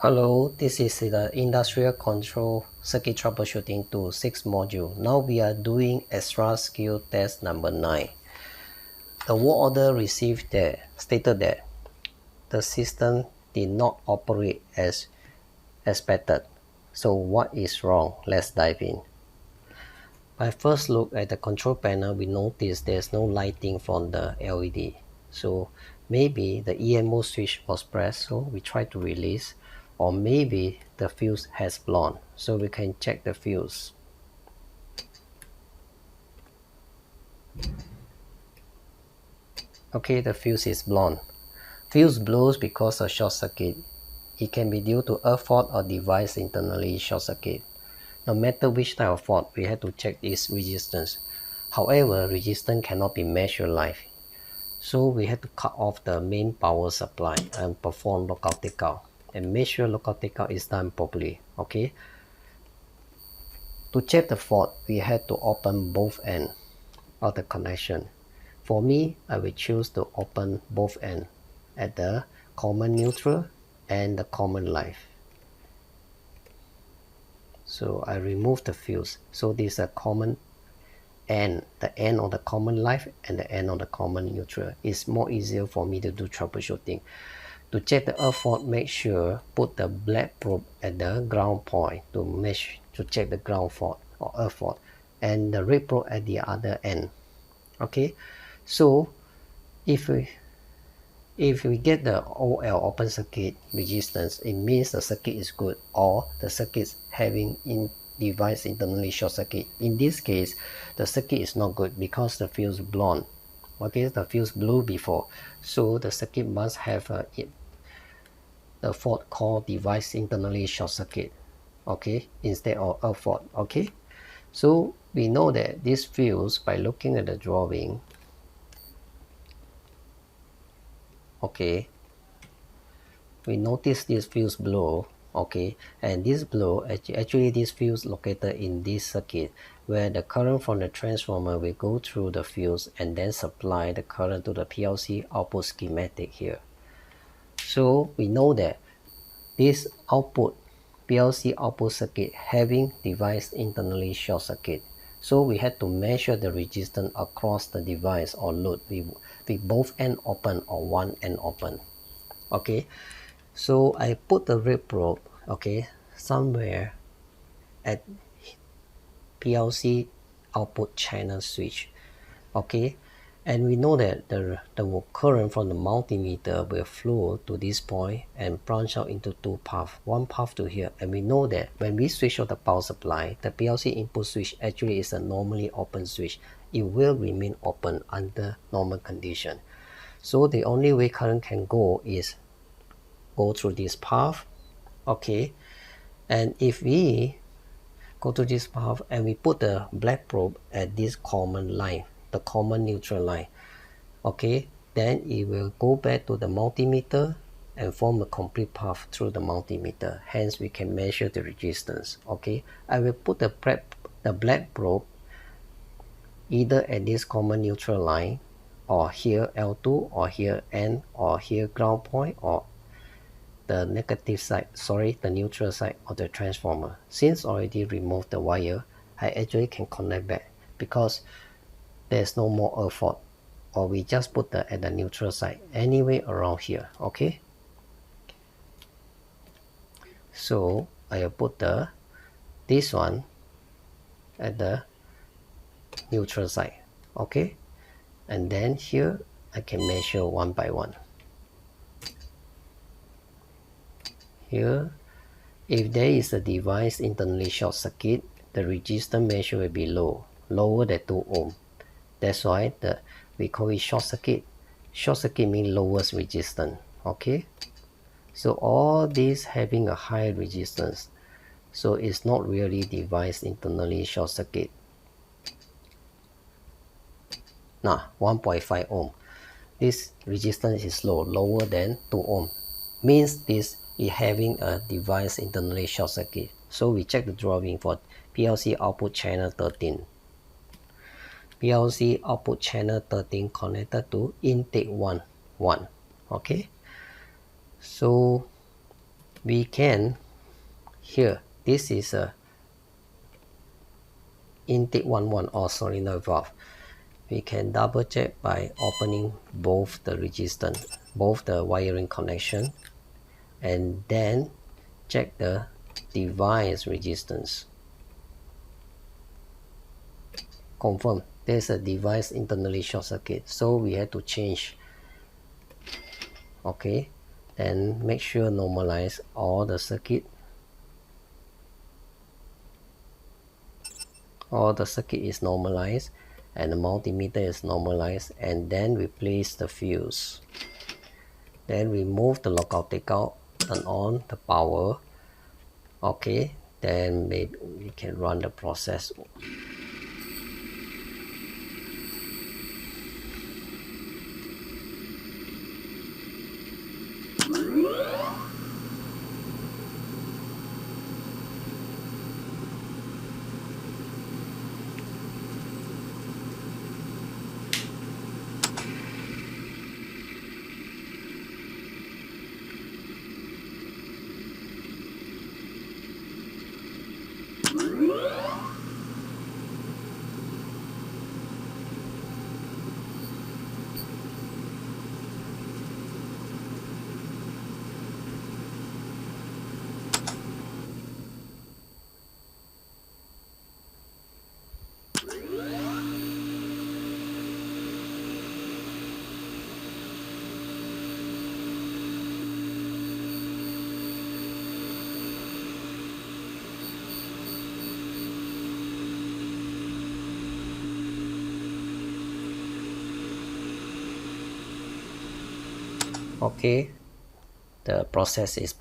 Hello, this is the Industrial Control Circuit Troubleshooting Tool 6 module. Now we are doing extra skill test number 9. The work order received there stated that the system did not operate as expected. So what is wrong? Let's dive in. By first look at the control panel, we notice there's no lighting from the LED. So maybe the EMO switch was pressed, so we try to release, or maybe the fuse has blown, so we can check the fuse. Okay, the fuse is blown. Fuse blows because of short circuit. It can be due to a fault or device internally short circuit. No matter which type of fault, we have to check its resistance. However, resistance cannot be measured live. So we have to cut off the main power supply and perform lockout takeout and make sure lockout takeout is done properly. Okay. To check the fault, we have to open both ends of the connection. For me, I will choose to open both ends at the common neutral and the common live. So I remove the fuse. So this is a common end, the end of the common live and the end of the common neutral. It's more easier for me to do troubleshooting. To check the earth fault, make sure put the black probe at the ground point to check the ground fault or earth fault, and the red probe at the other end. Okay, so if we get the OL open circuit resistance, it means the circuit is good or the circuit is having device internally short circuit. In this case, the circuit is not good because the fuse blown. Okay, the fuse blew before, so the circuit must have the fault called device internally short circuit. Okay, instead of a fault. Okay, so we know that this fuse by looking at the drawing. Okay, we notice this fuse blow. Okay, and this blow actually this fuse located in this circuit where the current from the transformer will go through the fuse and then supply the current to the PLC output schematic here. So we know that this output PLC output circuit having device internally short circuit. So we had to measure the resistance across the device or load with both end open or one end open. Okay, so I put the red probe, okay, somewhere at PLC output channel switch. Okay, and we know that the current from the multimeter will flow to this point and branch out into two paths, one path to here. And we know that when we switch off the power supply, the PLC input switch actually is a normally open switch. It will remain open under normal condition. So the only way current can go is go through this path. Okay, and if we go to this path and we put the black probe at this common line, the common neutral line, okay, then it will go back to the multimeter and form a complete path through the multimeter. Hence we can measure the resistance. Okay, I will put the black probe either at this common neutral line or here L2 or here N or here ground point or the negative side, the neutral side of the transformer. Since already removed the wire, I actually can connect back because there's no more earth fault, or we just put at the neutral side anyway around here. Okay, so I will put this one at the neutral side. Okay, and then here I can measure one by one. Here, if there is a device internally short circuit, the resistance measure will be lower than 2 ohm. That's why we call it short circuit. Short circuit means lowest resistance. Okay, so all these having a high resistance, so it's not really device internally short circuit. Now 1.5 ohm. This resistance is lower than 2 ohm. Means this is having a device internally short circuit. So we check the drawing for PLC output channel 13. PLC output channel 13 connected to intake 1. Okay, so we can here, this is a intake 11 or solenoid valve. We can double check by opening both the resistance, both the wiring connection, and then check the device resistance. Confirm there's a device internally short circuit, so we have to change. Okay, then make sure normalize all the circuit. All the circuit is normalized and the multimeter is normalized, and then replace the fuse. Then remove the lockout takeout, turn on the power. Okay, then maybe we can run the process. Okay, the process is